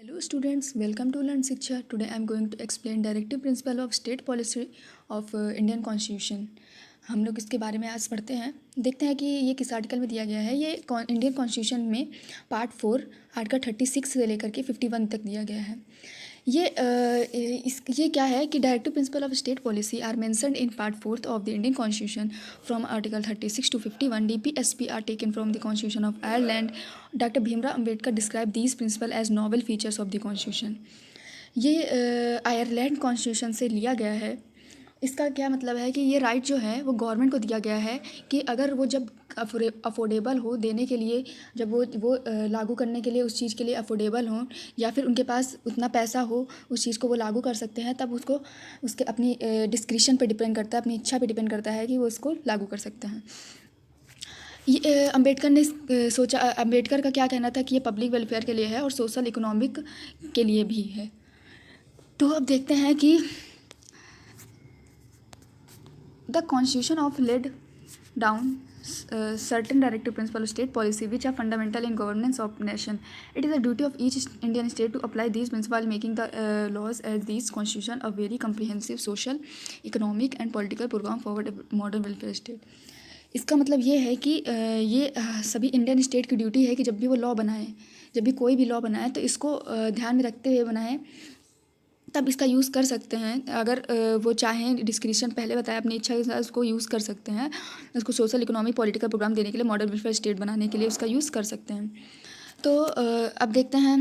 Hello students, welcome to Learn Shiksha. Today I am going to explain directive principle of state policy of Indian Constitution. हम लोग इसके बारे में आज पढ़ते हैं, देखते हैं कि ये किस आर्टिकल में दिया गया है। ये इंडियन कॉन्स्टिट्यूशन में पार्ट 4 आर्टिकल 36 से लेकर के 51 तक दिया गया है। ये क्या है कि directive principle of state policy are mentioned in part 4 of the Indian constitution from article 36 to 51. DPSP are taken from the constitution of Ireland. Doctor Bhimrao Ambedkar describe these principle as novel features of the constitution. ये Ireland constitution से लिया गया है। इसका क्या मतलब है कि ये राइट जो है वो गवर्नमेंट को दिया गया है कि अगर वो जब अफोर्डेबल हो देने के लिए, जब वो लागू करने के लिए उस चीज़ के लिए अफोर्डेबल हों, या फिर उनके पास उतना पैसा हो उस चीज़ को वो लागू कर सकते हैं, तब उसको उसके अपनी डिस्क्रिशन पे डिपेंड करता है, अपनी इच्छा पे डिपेंड करता है कि वो इसको लागू कर सकते हैं। ये अम्बेडकर ने सोचा, अम्बेडकर का क्या कहना था कि ये पब्लिक वेलफेयर के लिए है और सोशल इकोनॉमिक के लिए भी है। तो अब देखते हैं कि the constitution of laid down certain directive principles of state policy which are fundamental in governance of nation. It is a duty of each Indian state to apply these principles while making the laws, as these constitution a very comprehensive social, economic and political program forward a modern welfare state. इसका मतलब ये है कि ये सभी Indian state की duty है कि जब भी वो लॉ बनाए, जब भी कोई भी लॉ बनाए तो इसको ध्यान में रखते हुए बनाए, तब इसका यूज़ कर सकते हैं। अगर वो चाहें डिस्क्रिशन, पहले बताया अपनी इच्छा के साथ उसको यूज़ कर सकते हैं, उसको सोशल इकोनॉमिक पॉलिटिकल प्रोग्राम देने के लिए, मॉडर्न वेलफेयर स्टेट बनाने के लिए उसका यूज़ कर सकते हैं। तो अब देखते हैं,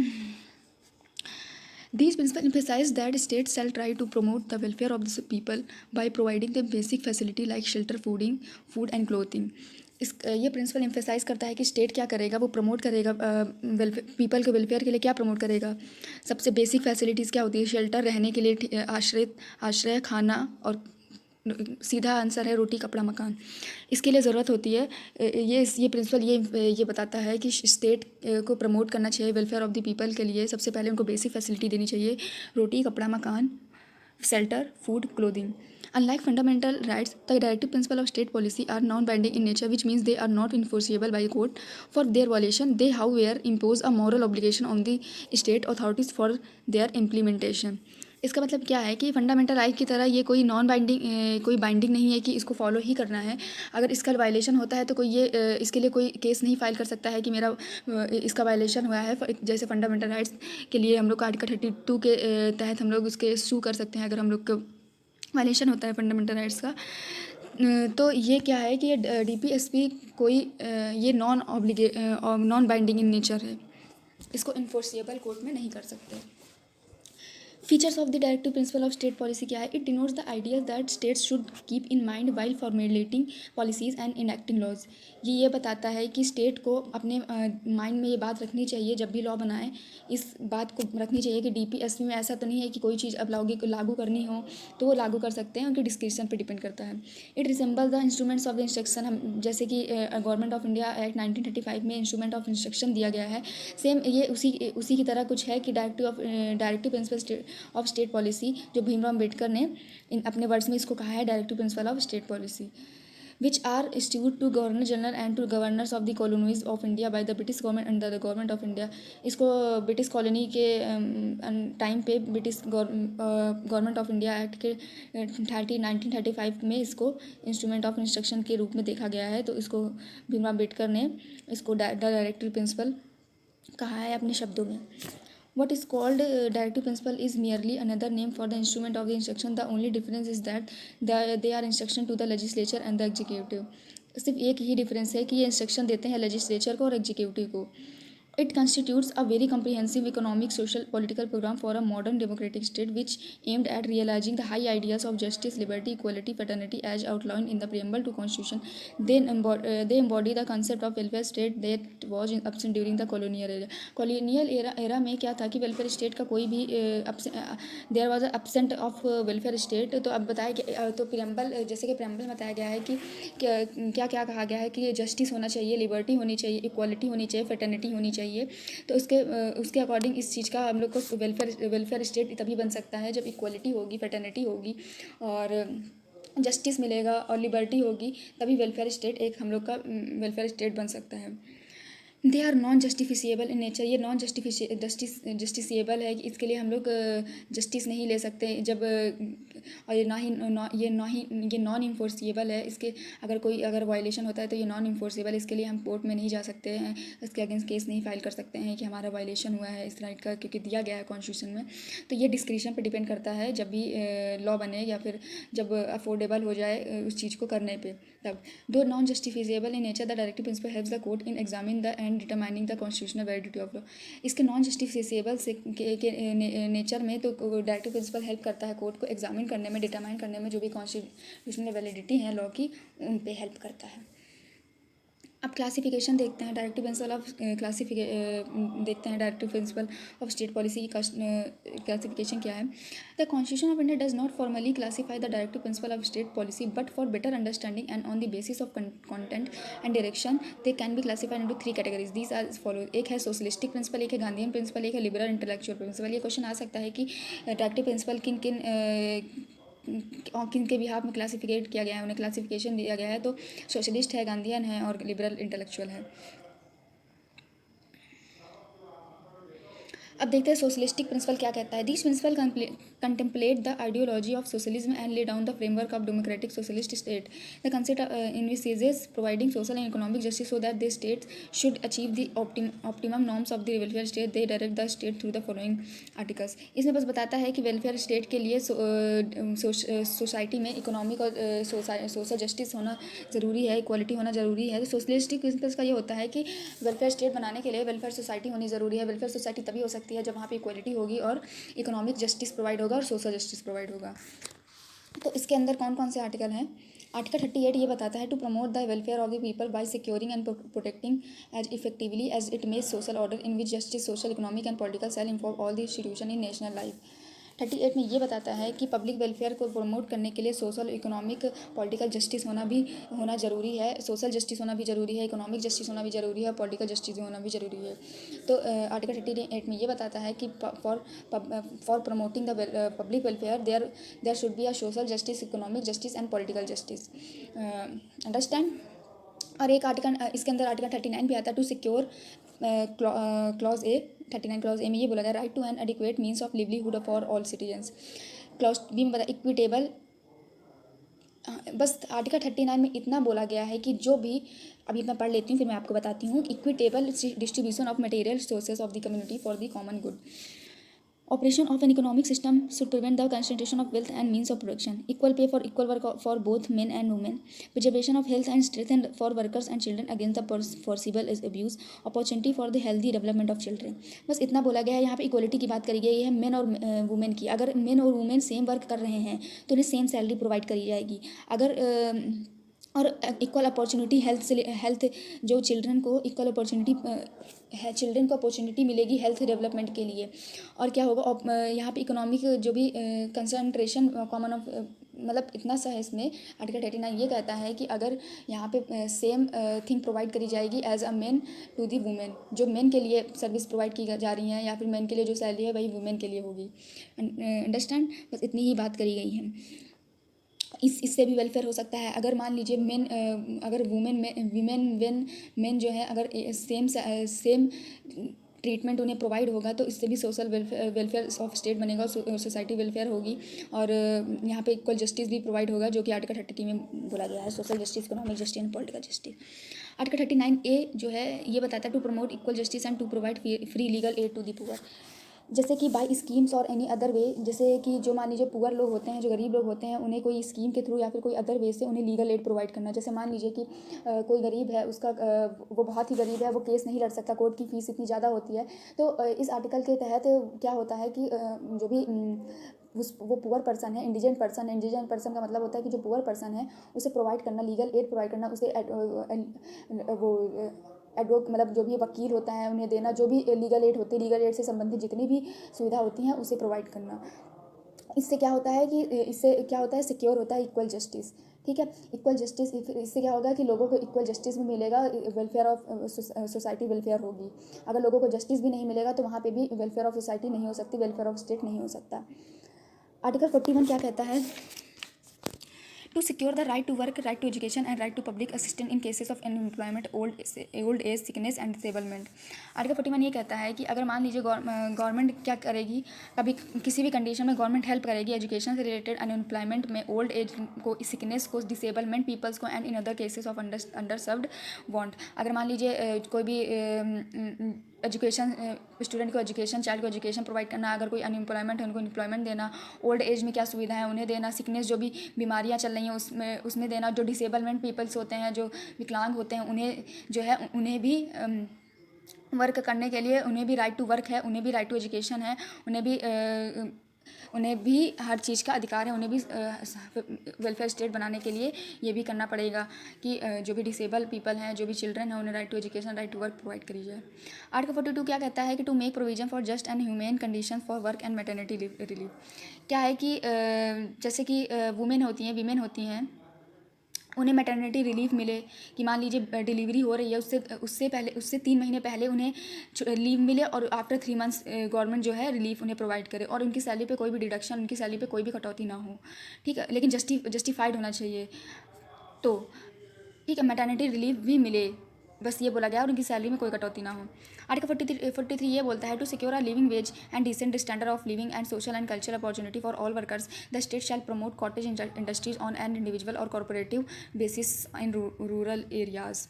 these principles emphasize that states shall try to promote the welfare of the people by providing them basic facility like shelter, food and clothing. ये प्रिंसिपल एम्फेसाइज करता है कि स्टेट क्या करेगा, वो प्रमोट करेगा पीपल के वेलफेयर के लिए क्या प्रमोट करेगा। सबसे बेसिक फैसिलिटीज़ क्या होती है, शेल्टर, रहने के लिए आश्रय, खाना, और सीधा आंसर है रोटी, कपड़ा, मकान, इसके लिए ज़रूरत होती है। ये प्रिंसिपल ये बताता है कि स्टेट को प्रमोट करना चाहिए वेलफेयर ऑफ द पीपल के लिए। सबसे पहले उनको बेसिक फैसिलिटी देनी चाहिए, रोटी, कपड़ा, मकान, shelter, food, clothing. Unlike fundamental rights, the directive principles of state policy are non-binding in nature, which means they are not enforceable by court. For their violation, they however impose a moral obligation on the state authorities for their implementation. इसका मतलब क्या है कि fundamental right की तरह ये कोई non binding, कोई बाइंडिंग नहीं है कि इसको फॉलो ही करना है। अगर इसका वायलेशन होता है तो कोई इसके लिए कोई केस नहीं फाइल कर सकता है कि मेरा इसका वायलेशन हुआ है। जैसे फंडामेंटल राइट्स के लिए हम लोग का आर्टिकल 32 के तहत हम लोग उसके सू कर सकते हैं अगर हम लोग को वायलेशन होता है फंडामेंटल राइट्स का। तो ये क्या है कि ये DPSP कोई ये नॉन बाइंडिंग इन नेचर है, इसको इन्फोर्सिएबल कोर्ट में नहीं कर सकते। Features of the directive principle of state policy क्या है? It denotes the idea that states should keep in mind while formulating policies and enacting laws. ये बताता है कि स्टेट को अपने माइंड में ये बात रखनी चाहिए, जब भी लॉ बनाए इस बात को रखनी चाहिए कि DPSP में ऐसा तो नहीं है कि कोई चीज़ अब लागू करनी हो तो वो लागू कर सकते हैं, उनके डिस्क्रिप्शन पर डिपेंड करता है. It resemble the instruments of the instruction. हम जैसे कि गवर्नमेंट ऑफ इंडिया एक्ट 1935 में इंस्ट्रूमेंट ऑफ इंस्ट्रक्शन दिया गया है, सेम ये उसी की तरह कुछ है कि directive principle of state policy, जो भीमराव अम्बेडकर ने अपने वर्ड्स में इसको कहा है directive principle of state policy, which are issued to Governor General and to governors of the colonies of India by the British government under the government of India. इसको British colony के time पे British government of India act के 1935 में इसको instrument of instruction के रूप में देखा गया है। तो इसको भीमराव अम्बेडकर ने इसको डायरेक्टिव प्रिंसिपल कहा है अपने शब्दों में. What is called directive principle is merely another name for the instrument of the instruction. The only difference is that they are instruction to the legislature and the executive. सिर्फ एक ही difference है कि ये इंस्ट्रक्शन देते हैं legislature को और executive को. It constitutes a very comprehensive economic, social, political program for a modern democratic state which aimed at realizing the high ideas of justice, liberty, equality, fraternity as outlined in the preamble to Constitution. They embody the concept of welfare state that was absent during the colonial era. Colonial era में क्या था कि welfare state का कोई भी there was absent of welfare state. तो अब बताया कि तो preamble, जैसे कि preamble में बताया गया है कि क्या क्या कहा गया है कि जस्टिस होना चाहिए, लिबर्टी होनी चाहिए, इक्वालिटी होनी चाहिए, फैटर्निटी होनी चाहिए. तो उसके अकॉर्डिंग इस चीज़ का हम लोग को वेलफेयर स्टेट तभी बन सकता है जब इक्वालिटी होगी, फैटर्निटी होगी और जस्टिस मिलेगा और लिबर्टी होगी, तभी वेलफेयर स्टेट एक हम लोग का वेलफेयर स्टेट बन सकता है. They are non justiciable in nature. ये नॉन जस्टिसिएबल है कि इसके लिए हम लोग जस्टिस नहीं ले सकते जब और ये नॉन इन्फोर्सिएबल है। इसके अगर वायलेशन होता है तो ये नॉन इन्फोर्सिएबल, इसके लिए हम कोर्ट में नहीं जा सकते हैं, इसके अगेंस्ट केस नहीं फाइल कर सकते हैं कि हमारा वायलेशन हुआ है इस राइट का, क्योंकि दिया गया है कॉन्स्टिट्यूशन में। तो ये डिस्क्रिप्शन पर डिपेंड करता है जब भी लॉ बने या फिर जब अफोर्डेबल हो जाए उस चीज़ को करने पे तब। Though non justiciable in nature the directive principle helps the court in examine the and determining the constitutional validity of law. इसके नॉन जस्टिफिशिएबल से के नेचर में तो डायरेक्टिव प्रिंसिपल हेल्प करता है कोर्ट को एग्जामिन करने में, डिटरमाइन करने में, जो भी कॉन्स्टिट्यूशनल वैलिडिटी है लॉ की उन पे हेल्प करता है। अब क्लासिफिकेशन देखते हैं, डायरेक्टिव प्रिंसिपल ऑफ देखते हैं directive principle of state policy की क्लासिफिकेशन क्या है। The constitution of India does not formally classify the directive principle of state policy, but for better understanding and on the basis of content and direction they can be classified into 3 categories. These are follow. एक है socialistic principle, एक है Gandhian principal, एक है liberal intellectual principal. ये question आ सकता है कि डायरेक्टिव प्रिंसिपल किन किन किन के बिहाफ में क्लासिफिकेट किया गया है, उन्हें क्लासिफिकेशन दिया गया है। तो सोशलिस्ट है, गांधीयन है और लिबरल इंटेलेक्चुअल है। अब देखते हैं सोशलिस्टिक प्रिंसिपल क्या कहता है। This principle contemplate the ideology of socialism and lay down the framework of democratic socialist state. The concept envisages providing social and economic justice so that the state should achieve the optimum norms of the welfare state. They direct the state through the following articles. इसमें बस बताता है कि welfare state के लिए society में economic और social justice होना ज़रूरी है, इक्वालिटी होना ज़रूरी है। तो सोशलिस्टिक प्रिंसिपल्स का ये होता है कि वेलफेयर स्टेट बनाने के लिए वेलफेयर सोसाइटी होनी ज़रूरी है। वेलफेयर सोसाइटी तभी हो सकती है जब वहाँ पे इक्वालिटी होगी और इकोनॉमिक जस्टिस प्रोवाइड होगा और सोशल जस्टिस प्रोवाइड होगा। तो इसके अंदर कौन कौन से आर्टिकल हैं। आर्टिकल 38 ये बताता है to promote the welfare of the people by securing and protecting as effectively as it may social order in which justice social economic and political shall involve all the institution in national life. 38 में ये बताता है कि public welfare को promote करने के लिए social economic political justice होना ज़रूरी है। सोशल जस्टिस होना भी ज़रूरी है, इकोनॉमिक जस्टिस होना भी ज़रूरी है, पॉलिटिकल जस्टिस होना भी ज़रूरी है। तो आर्टिकल 38 में ये बताता है कि for promoting the public welfare there should be a social justice, economic justice and political justice. Understand. और एक आर्टिकल इसके अंदर आर्टिकल 39 भी आता है to secure clause A. 39 clause A में ये बोला गया right to an adequate means of livelihood for all citizens. Clause B में बता इक्विटेबल। बस आर्टिकल 39 में इतना बोला गया है कि जो भी अभी मैं पढ़ लेती हूँ फिर मैं आपको बताती हूँ। Equitable distribution of material sources of the community for the common good. Operation of an economic system should prevent the concentration of wealth and means of production. Equal pay for equal work for both men and women. Preservation of health and strength for workers and children against the forcible abuse. Opportunity for the healthy development of children. बस इतना बोला गया है। यहाँ पे equality की बात करी गई है मेन और वुमेन की। अगर मेन और वुमेन सेम वर्क कर रहे हैं तो उन्हें सेम सैलरी प्रोवाइड करी जाएगी। अगर और इक्वल अपॉर्चुनिटी हेल्थ जो चिल्ड्रन को इक्वल अपॉर्चुनिटी है, चिल्ड्रन को अपॉर्चुनिटी मिलेगी हेल्थ डेवलपमेंट के लिए। और क्या होगा यहाँ पे इकोनॉमिक जो भी कंसंट्रेशन कॉमन ऑफ मतलब इतना सा है इसमें। आर्टिकल 39 ये कहता है कि अगर यहाँ पे सेम थिंग प्रोवाइड करी जाएगी as a man to the women, जो मेन के लिए सर्विस प्रोवाइड की जा रही हैं या फिर मेन के लिए जो सैलरी है वही वुमेन के लिए होगी। अंडरस्टैंड। बस इतनी ही बात करी गई है। इससे भी वेलफेयर हो सकता है। अगर मान लीजिए अगर मेन जो है अगर सेम ट्रीटमेंट उन्हें प्रोवाइड होगा तो इससे भी सोशल वेलफेयर ऑफ स्टेट बनेगा और सोसाइटी वेलफेयर होगी। और यहाँ पे इक्वल जस्टिस भी प्रोवाइड होगा जो कि आर्टिकल 33 में बोला गया है, social justice, economic justice and political justice. Article 39A जो है ये बताता है to promote equal justice and to provide free legal aid to the poor. जैसे कि बाई स्कीम्स और एनी अदर वे, जैसे कि जो मान लीजिए पुअर लोग होते हैं, जो गरीब लोग होते हैं, उन्हें कोई स्कीम के थ्रू या फिर कोई अदर वे से उन्हें लीगल एड प्रोवाइड करना। जैसे मान लीजिए कि कोई गरीब है, उसका वो बहुत ही गरीब है, वो केस नहीं लड़ सकता, कोर्ट की फ़ीस इतनी ज़्यादा होती है। तो इस आर्टिकल के तहत क्या होता है कि जो भी वो पुअर पर्सन है, इंडिजेंट पर्सन का मतलब होता है कि जो पुअर पर्सन है उसे प्रोवाइड करना, लीगल एड प्रोवाइड करना, उसे मतलब जो भी वकील होता है उन्हें देना, जो भी लीगल एड होती है, लीगल एड से संबंधित जितनी भी सुविधा होती हैं उसे प्रोवाइड करना। इससे क्या होता है सिक्योर होता है इक्वल जस्टिस। ठीक है, इक्वल जस्टिस इससे क्या होगा कि लोगों को इक्वल जस्टिस भी मिलेगा, वेलफेयर ऑफ सोसाइटी वेलफेयर होगी। अगर लोगों को जस्टिस भी नहीं मिलेगा तो वहाँ पे भी वेलफेयर ऑफ सोसाइटी नहीं हो सकती, वेलफेयर ऑफ स्टेट नहीं हो सकता। आर्टिकल 41 क्या कहता है to secure the right to work, right to education and right to public assistance in cases of unemployment, old age, sickness and disablement. Article 41 ये कहता है कि अगर मान लीजिए गवर्नमेंट क्या करेगी, कभी किसी भी कंडीशन में गवर्नमेंट हेल्प करेगी एजुकेशन से रिलेटेड, अनएम्प्लॉयमेंट में, ओल्ड एज को, सिकनेस को, डिसेबलमेंट पीपल्स को, and in other cases of under served want. अगर मान लीजिए कोई भी एजुकेशन, स्टूडेंट को एजुकेशन, चाइल्ड को एजुकेशन प्रोवाइड करना, अगर कोई अनएम्प्लॉयमेंट है उनको एम्प्लॉयमेंट देना, ओल्ड एज में क्या सुविधा है उन्हें देना, सिकनेस जो भी बीमारियां चल रही हैं उसमें देना, जो डिसेबलमेंट पीपल्स होते हैं, जो विकलांग होते हैं, उन्हें जो है उन्हें भी वर्क करने के लिए, उन्हें भी राइट टू वर्क है, उन्हें भी राइट टू एजुकेशन है, उन्हें भी हर चीज़ का अधिकार है, उन्हें भी वेलफेयर स्टेट बनाने के लिए ये भी करना पड़ेगा कि जो भी डिसेबल पीपल हैं, जो भी चिल्ड्रन हैं, उन्हें right to education, right to work provide करी जाए। आर्टिकल 42 क्या कहता है कि to make provision for just and humane condition for work and maternity relief. क्या है कि जैसे कि वीमेन होती हैं उन्हें मैटरनिटी रिलीफ मिले, कि मान लीजिए डिलीवरी हो रही है, उससे 3 महीने पहले उन्हें लीव मिले, और आफ्टर 3 मंथ्स गवर्नमेंट जो है रिलीफ उन्हें प्रोवाइड करे, और उनकी सैलरी पे कोई भी डिडक्शन, उनकी सैलरी पे कोई भी कटौती ना हो, ठीक है, लेकिन जस्टिफाइड होना चाहिए। तो ठीक है, मैटरनिटी रिलीफ भी मिले, बस ये बोला गया, और उनकी सैलरी में कोई कटौती ना हो। आर्टिकल 43 ये बोलता है to secure a living wage and decent standard of living and social and cultural opportunity for all workers, the state shall promote cottage industries on an individual और corporative basis in rural areas.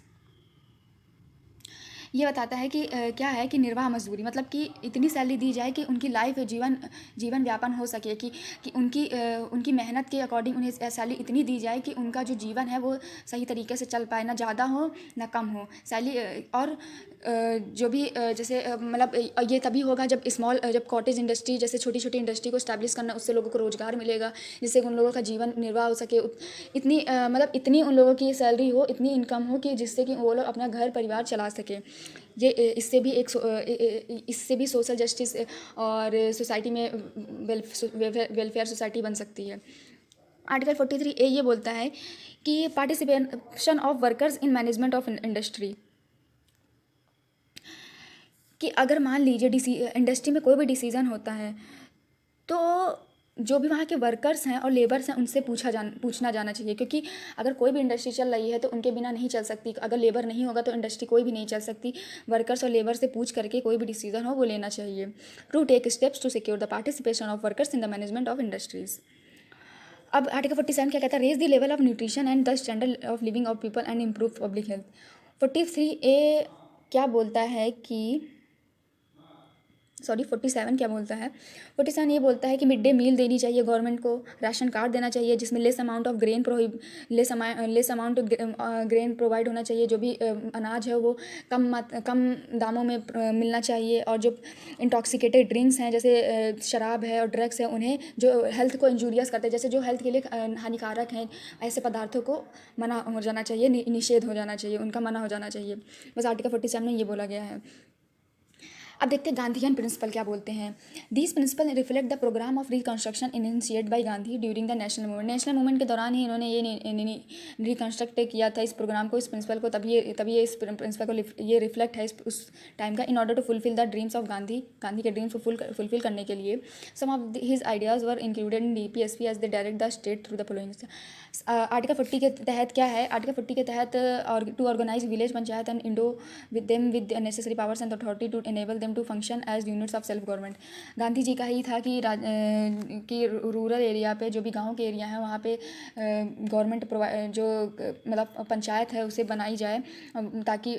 ये बताता है कि क्या है कि निर्वाह मजदूरी, मतलब कि इतनी सैलरी दी जाए कि उनकी लाइफ जीवन व्यापन हो सके, कि उनकी मेहनत के अकॉर्डिंग उन्हें सैलरी इतनी दी जाए कि उनका जो जीवन है वो सही तरीके से चल पाए, ना ज़्यादा हो ना कम हो सैलरी। और जो भी जैसे मतलब ये तभी होगा जब कॉटेज इंडस्ट्री जैसे छोटी छोटी इंडस्ट्री को स्टैब्लिश करना, उससे लोगों को रोज़गार मिलेगा, जिससे उन लोगों का जीवन निर्वाह हो सके। मतलब इतनी उन लोगों की सैलरी हो, इतनी इनकम हो कि जिससे कि वो लोग अपना घर परिवार चला सके। ये इससे भी सोशल जस्टिस और सोसाइटी में वेलफेयर सोसाइटी बन सकती है। आर्टिकल 43A ये बोलता है कि participation of workers in management of industry, कि अगर मान लीजिए इंडस्ट्री में कोई भी डिसीज़न होता है तो जो भी वहाँ के वर्कर्स हैं और लेबर्स हैं उनसे पूछना जाना चाहिए, क्योंकि अगर कोई भी इंडस्ट्री चल रही है तो उनके बिना नहीं चल सकती, अगर लेबर नहीं होगा तो इंडस्ट्री कोई भी नहीं चल सकती। वर्कर्स और लेबर से पूछ करके कोई भी डिसीजन हो वो लेना चाहिए। To take steps to secure the participation of workers in the management of industries. अब आर्टिकल 47 क्या कहता है, raise the level of nutrition and the standard of living of people and improve public health. 43A क्या बोलता है कि 47 क्या बोलता है, 47 ये बोलता है कि मिड डे मील देनी चाहिए गवर्नमेंट को, राशन कार्ड देना चाहिए जिसमें लेस अमाउंट ग्रेन प्रोवाइड होना चाहिए, जो भी अनाज है वो कम दामों में मिलना चाहिए, और जो इंटॉक्सिकेटेड ड्रिंक्स हैं जैसे शराब है और ड्रग्स है, उन्हें जो हेल्थ को इंजूरियस करते हैं, जैसे जो हेल्थ के लिए हानिकारक हैं, ऐसे पदार्थों को मना हो जाना चाहिए, निषेध हो जाना चाहिए, उनका मना हो जाना चाहिए। बस आर्टिकल 47 में ये बोला गया है। अब देखते हैं गांधीयन प्रिंसिपल क्या बोलते हैं। These principle reflect the program of reconstruction initiate by Gandhi during the national movement के दौरान ही इन्होंने ये रिकंस्ट्रक्ट किया था इस प्रोग्राम को, इस प्रिंसिपल को, तभी ये इस प्रिंसिपल को ये रिफ्लेक्ट है उस टाइम का। In order to fulfil the dreams of Gandhi के ड्रीम्स को फुलफिल करने के लिए some of his ideas were included in DPSP as they direct the state through the following. Article 40 के तहत क्या है, आर्टिकल 40 के तहत to organise village panchayat and endow with necessary powers and authority to enable them to function as units of self government. Gandhi ji का ही था कि rural area पे, जो भी गांव के एरिया हैं वहाँ पे गवर्नमेंट जो मतलब पंचायत है उसे बनाई जाए, ताकि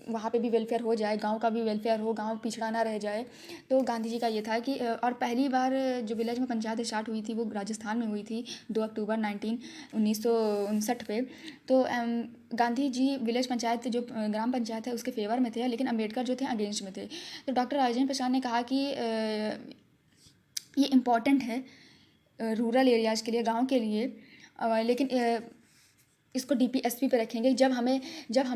वहाँ पे भी वेलफेयर हो जाए, गांव का भी वेलफेयर हो, गांव पिछड़ा ना रह जाए। तो गांधी जी का ये था कि और पहली बार जो विलेज में पंचायत स्टार्ट हुई थी वो राजस्थान में हुई थी 2 अक्टूबर 1959 पे। तो गांधी जी विलेज पंचायत जो ग्राम पंचायत है उसके फेवर में थे, लेकिन अम्बेडकर जो थे अगेंस्ट में थे। तो डॉक्टर राजेंद्र प्रसाद ने कहा कि ये इम्पॉर्टेंट है रूरल एरियाज़ के लिए, गांव के लिए, लेकिन इसको DPSP पे रखेंगे जब हम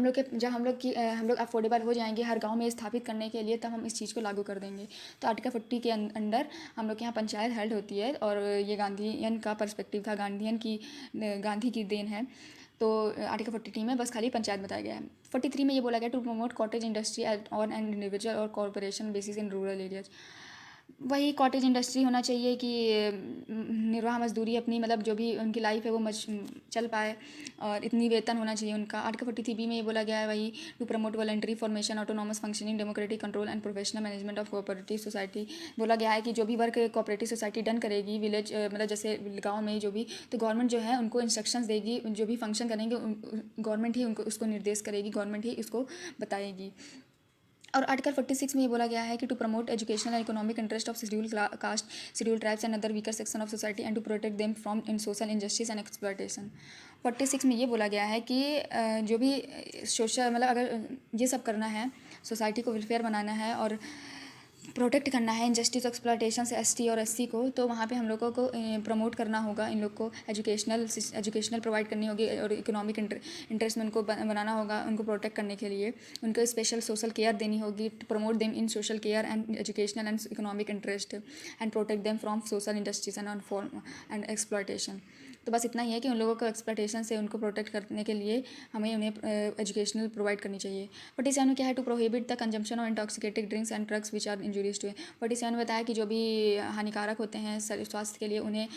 लोग अफोर्डेबल हो जाएंगे हर गांव में स्थापित करने के लिए, तब हम इस चीज़ को लागू कर देंगे। तो आर्टिकल 40 के अंडर हम लोग के यहाँ पंचायत हेल्ड होती है, और ये गांधीयन का पर्सपेक्टिव था, गांधी की देन है। तो आर्टिकल 43 में बस खाली पंचायत बताया गया है। 43 में ये बोला गया to promote cottage industry on an individual और corporation basis in rural areas. वही कॉटेज इंडस्ट्री होना चाहिए कि निर्वाह मजदूरी अपनी मतलब जो भी उनकी लाइफ है वो चल पाए, और इतनी वेतन होना चाहिए उनका। आर्टिकल 43 में ये बोला गया है वही to promote voluntary formation autonomous functioning democratic control and professional management of cooperative society. बोला गया है कि जो भी वर्क कोऑपरेटिव सोसाइटी डन करेगी विलेज मतलब जैसे गाँव में जो भी, तो गवर्नमेंट जो है उनको इंस्ट्रक्शंस देगी, जो भी फंक्शन करेंगे गवर्नमेंट ही उनको उसको निर्देश करेगी, गवर्नमेंट ही उसको बताएगी। और आर्टिकल 46 में ये बोला गया है कि to promote educational and economic interest of schedule caste, schedule tribes and other weaker section of society and to protect them from in social injustice and exploitation. 46 में ये बोला गया है कि जो भी सोशल मतलब अगर ये सब करना है, सोसाइटी को वेलफेयर बनाना है और प्रोटेक्ट करना है इनजस्टिस एक्सप्लॉयटेशन से एसटी और एससी को, तो वहाँ पे हम लोगों को प्रमोट करना होगा, इन लोग को एजुकेशनल प्रोवाइड करनी होगी और इकोनॉमिक इंटरेस्ट में उनको बनाना होगा, उनको प्रोटेक्ट करने के लिए उनको स्पेशल सोशल केयर देनी होगी, to promote them in social care and educational and economic interest and protect them from social industries and exploitation. तो बस इतना ही है कि उन लोगों को एक्सप्लॉयटेशन से उनको प्रोटेक्ट करने के लिए हमें उन्हें एजुकेशनल प्रोवाइड करनी चाहिए। 47 में क्या है, to prohibit the consumption of intoxicated drinks and drugs which are injurious to. 47 में बताया कि जो भी हानिकारक होते हैं स्वास्थ्य के लिए उन्हें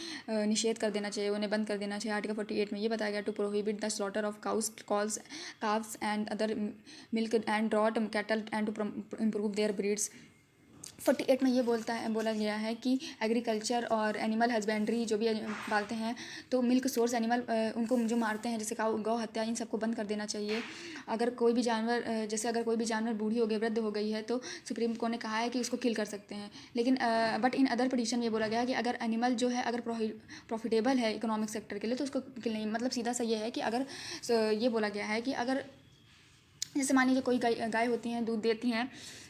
निषेध कर देना चाहिए, उन्हें बंद कर देना चाहिए। आर्टिकल 48 में ये बताया गया to prohibit the slaughter of cows calls calves and other milk and drought cattle and to improve their breeds. 48 में ये बोला गया है कि एग्रीकल्चर और एनिमल हस्बेंड्री जो भी पालते हैं, तो मिल्क सोर्स एनिमल उनको जो मारते हैं जैसे गौ हत्या, इन सबको बंद कर देना चाहिए। अगर कोई भी जानवर जैसे अगर कोई भी जानवर बूढ़ी हो गई, वृद्ध हो गई है, तो सुप्रीम कोर्ट ने कहा है कि उसको किल कर सकते हैं। लेकिन बट इन अदर पिटीशन ये बोला गया है कि अगर एनिमल जो है अगर प्रॉफिटेबल है इकोनॉमिक सेक्टर के लिए तो उसको किल नहीं, मतलब सीधा सा ये है कि अगर ये बोला गया है कि अगर जैसे मान लीजिए कोई गाय होती हैं, दूध देती हैं,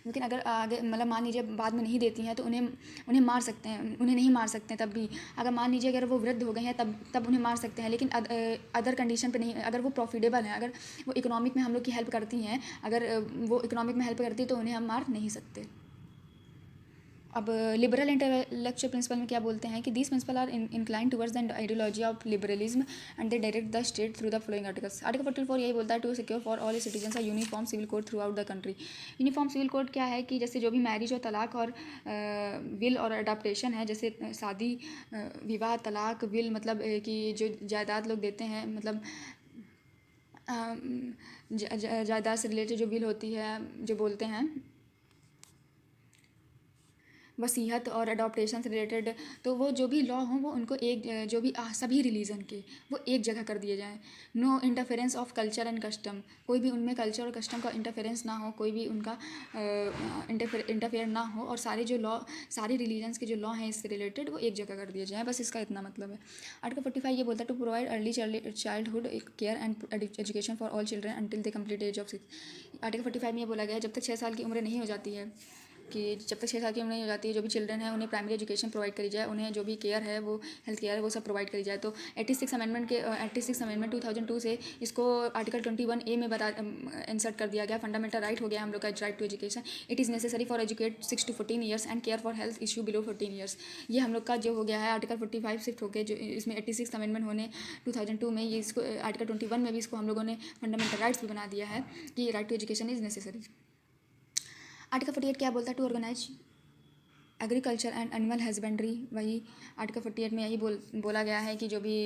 लेकिन अगर आगे मतलब मान लीजिए बाद में नहीं देती हैं तो उन्हें मार सकते हैं, उन्हें नहीं मार सकते हैं तब भी। अगर मान लीजिए अगर वो वृद्ध हो गए हैं तब उन्हें मार सकते हैं, लेकिन अदर कंडीशन पे नहीं। अगर वो प्रॉफिटेबल हैं, अगर वो इकोनॉमिक में हम लोग की हेल्प करती हैं, अगर वो इकोनॉमिक में हेल्प करती है तो उन्हें हम मार नहीं सकते। अब लिबरल इंटेलेक्चुअल प्रिंसिपल में क्या बोलते हैं कि this principle are incline towards the ideology of liberalism and they direct the state through the following articles. Article 44 यही बोलता है to secure for all citizen a uniform civil code throughout the country. Uniform civil code क्या है कि जैसे जो भी marriage और तलाक और विल और अडाप्टेशन है, जैसे शादी, विवाह, तलाक, विल मतलब कि जो जायदाद लोग देते हैं, मतलब जायदाद से रिलेटेड जो विल होती है, जो बोलते हैं वसीयत और अडॉप्टेशन से रिलेटेड, तो वो जो भी लॉ हों वो उनको एक जो भी सभी रिलीजन के वो एक जगह कर दिए जाएँ। No interference of culture and custom, कोई भी उनमें कल्चर और कस्टम का इंटरफेरेंस ना हो, कोई भी उनका इंटरफेयर ना हो, और सारे जो लॉ सारे रिलीजन्स के जो लॉ हैं इससे रिलेटेड वो एक जगह कर दिए जाएँ। बस इसका इतना मतलब है। आर्टिकल 45 ये बोलता है to provide early childhood care and education for all children until the complete age of 6। Article 45 में ये बोला गया है जब तक 6 साल की उम्र नहीं हो जाती है, कि जब तक 6 साल की उम्र नहीं हो जाती है, जो भी चिल्ड्रन है उन्हें प्राइमरी एजुकेशन प्रोवाइड करी जाए, उन्हें जो भी केयर है वो हेल्थ केयर है वो सब प्रोवाइड करी जाए। तो 86 अमेंडमेंट 2002 से इसको आर्टिकल 21A में इंसर्ट कर दिया गया। फंडामेंटल राइट हो गया हम लोग का right to education. It is necessary for educate 6 to 14 years and care for health issue below 14 years. ये हम लोग का जो हो गया है आर्टिकल 45 शिफ्ट हो गया, जो इसमें 86 अमेंडमेंट होने 2002 में, ये इसको आर्टिकल 21 में भी इसको हम लोगों ने फंडामेंटल राइट्स भी बना दिया है कि right to education is necessary. Article 48 क्या बोलता है to organize agriculture and animal husbandry. वही आर्टिकल 48 में यही बोला गया है कि जो भी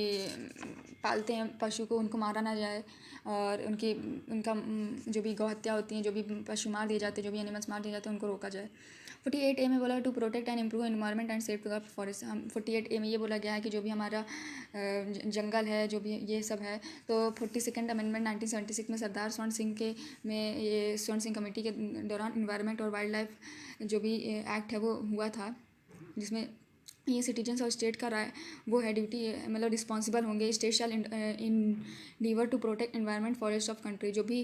पालते हैं पशु को उनको मारा ना जाए, और उनका जो भी गौ हत्या होती हैं, जो भी पशु मार दिए जाते हैं, जो भी एनिमल्स मार दिए जाते हैं, उनको रोका जाए। 48A में बोला to protect and improve environment and safe the forest. हम 48A में ये बोला गया है कि जो भी हमारा जंगल है, जो भी ये सब है, तो 42nd अमेंडमेंट 1976 में सरदार स्वर्ण सिंह के में ये स्वर्ण सिंह कमेटी के दौरान इन्वायरमेंट और वाइल्ड लाइफ जो भी एक्ट है वो हुआ था, जिसमें ये सिटीजन्स और स्टेट का वो है ड्यूटी, मतलब रिस्पॉन्सिबल होंगे। State shall endeavour to protect environment forest of country. जो भी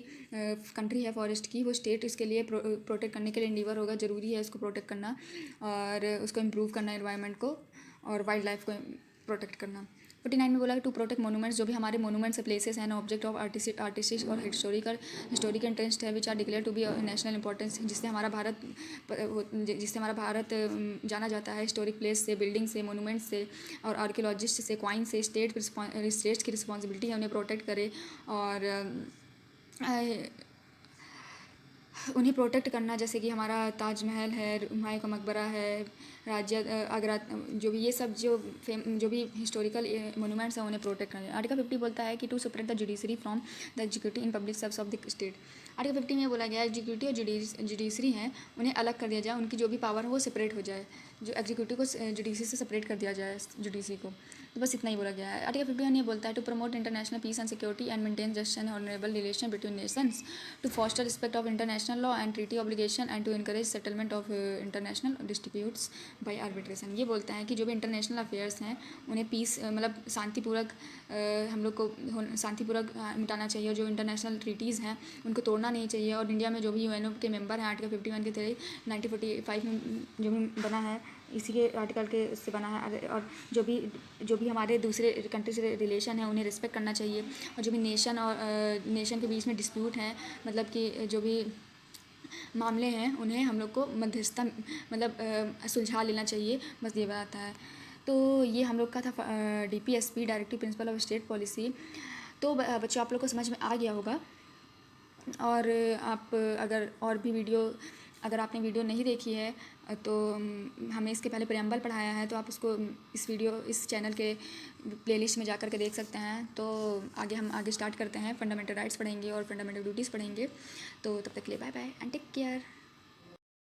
कंट्री है फॉरेस्ट की, वो स्टेट इसके लिए प्रोटेक्ट करने के लिए इंडीवर होगा। ज़रूरी है इसको प्रोटेक्ट करना और उसको इम्प्रूव करना एनवायरनमेंट को और वाइल्ड लाइफ को प्रोटेक्ट करना। 49 में बोला टू प्रोटेक्ट मोनूमेंट्स, जो भी हमारे मोनूमेंट्स है, प्लेसेस हैं, ऑब्जेक्ट ऑफ आर्टिस्टिक और हिस्टोरिकल इंटरेस्ट है, which are declare to be national importance, जिससे हमारा भारत जाना जाता है हिस्टोरिक प्लेस से, बिल्डिंग से, मोनूमेंट्स से और आर्कियोलॉजिस्ट से, क्वाइन से। स्टेट की रिस्पॉन्सिबिलिटी है उन्हें प्रोटेक्ट करे और उन्हें प्रोटेक्ट करना, जैसे कि हमारा ताजमहल है, हुमायूं का मकबरा है, राज्य आगरा, जो भी ये सब जो भी हिस्टोरिकल मोनूमेंट्स हैं उन्हें प्रोटेक्ट करना। आर्टिकल 50 बोलता है कि to separate the judiciary from the executive in public service of the state. Article 50 में बोला गया है एग्जीक्यूटिव और जुडिशरी हैं उन्हें अलग कर दिया जाए, उनकी जो भी पावर है वो सेपरेट हो जाए, जो एग्जीक्यूटिव को जुडिशरी से सेपरेट कर दिया जाए, जुडिशरी को। तो बस इतना ही बोला गया है। आर्टिकल 51 ये बोलता है to promote international peace and security and maintain just and honourable relation between nations, to foster respect of international law and treaty obligation and to encourage settlement of international disputes by arbitration. ये बोलता है कि जो भी international affairs हैं उन्हें piece मतलब शांतिपूर्वक हम लोग को शांतिपूर्वक मिटाना चाहिए, और जो इंटरनेशनल ट्रीटीज़ हैं उनको तोड़ना नहीं चाहिए। और इंडिया में जो भी यूएनओ के मेंबर हैं आर्टिकल 51 के तहत 1945 में जो भी बना है इसी के आर्टिकल के से बना है। और जो भी हमारे दूसरे कंट्री से रिलेशन है उन्हें रिस्पेक्ट करना चाहिए, और जो भी नेशन और नेशन के बीच में डिस्प्यूट हैं, मतलब कि जो भी मामले हैं उन्हें हम लोग को मध्यस्थता मतलब सुलझा लेना चाहिए, बस ये बात है। तो ये हम लोग का था DPSP, directive principle of state policy. तो बच्चों आप लोग को समझ में आ गया होगा। और आप अगर और भी वीडियो अगर आपने वीडियो नहीं देखी है तो हमें इसके पहले प्रेम्बल पढ़ाया है, तो आप उसको इस चैनल के प्लेलिस्ट में जा कर के देख सकते हैं। तो हम आगे स्टार्ट करते हैं, फंडामेंटल राइट्स पढ़ेंगे और फंडामेंटल ड्यूटीज़ पढ़ेंगे। तो तब तक के लिए bye bye and take care.